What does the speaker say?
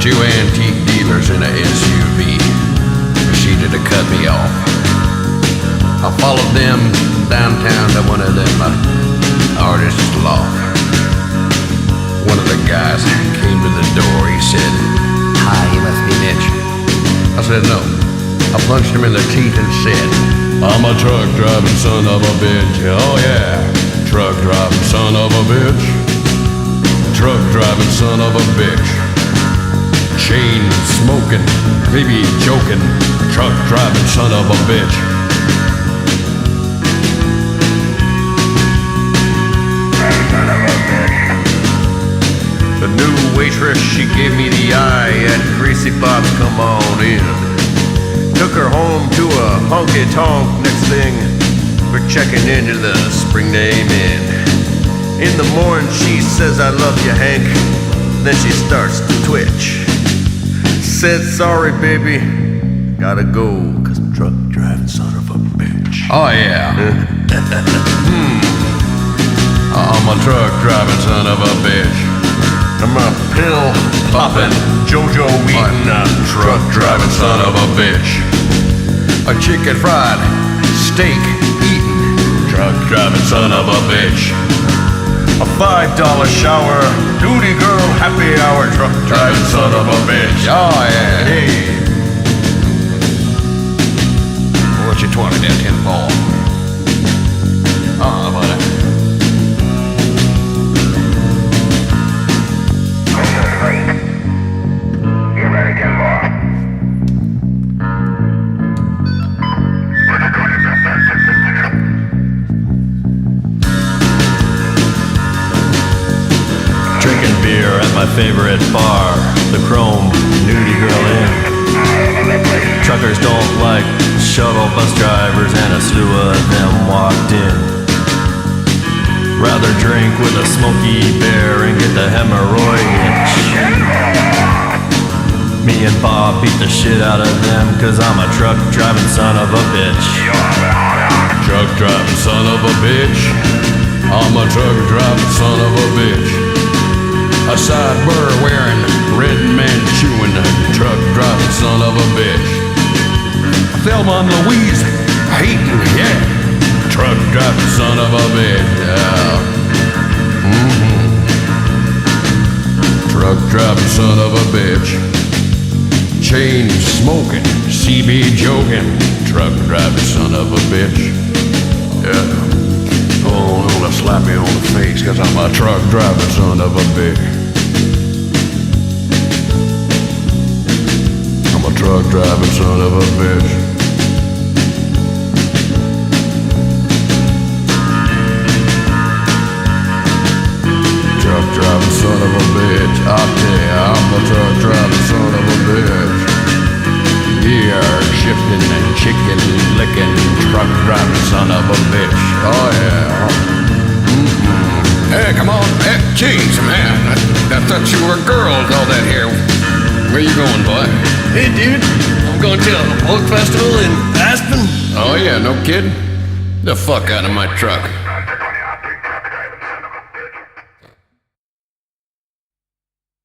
Two antique dealers in a SUV proceeded to cut me off. I followed them downtown to one of them artists' loft. One of the guys came to the door. He said, "Hi, you must be Mitch." I said, "No." I punched him in the teeth and said, "I'm a truck driving son of a bitch." Oh yeah, truck driving son of a bitch. Truck driving son of a bitch. Chain smoking, baby joking, truck driving son of a bitch. The new waitress, she gave me the eye at Greasy Bob's Come On In. Took her home to a honky-tonk, next thing we're checking into the Spring Name Inn. In the morning she says, "I love you, Hank." Then she starts to twitch. Said, "Sorry, baby, gotta go, 'cause I'm truck driving son of a bitch." Oh yeah. I'm a truck driving son of a bitch. I'm a pill popping, JoJo eating, truck driving son of a bitch. A chicken fried steak eating, truck driving son of a bitch. A $5 shower, duty girl happy hour, truck driving son of a bitch. Oh yeah. Hey. What's your 20 there, 10 ball? Buddy. Drinking beer at my favorite bar, the Chrome Nudie Girl Inn. Truckers don't like shuttle bus drivers, and a slew of them walked in. Rather drink with a smoky bear and get the hemorrhoid itch. Me and Bob beat the shit out of them, 'cause I'm a truck driving son of a bitch. Truck driving son of a bitch. I'm a truck driving son of a bitch. A sideburr wearing, red man chewing, truck driving son of a bitch. Thelma and Louise hating, yeah, truck driving son of a bitch. Truck driving son of a bitch. Chain smoking, CB joking, truck driving son of a bitch. Yeah. Oh, I'm gonna slap me on the face, 'cause I'm a truck driving son of a bitch. I'm a truck driving son of a bitch. Truck driving son of a bitch. I tell ya, I'm a truck driving son of a bitch. Gear shifting and chicken licking, truck driving son of a bitch. Oh yeah. Hey, come on. Hey, jeez, man. I thought you were a girl with all that hair. Where you going, boy? Hey, dude. I'm going to a folk festival in Aspen. Oh yeah, no kidding? The fuck out of my truck.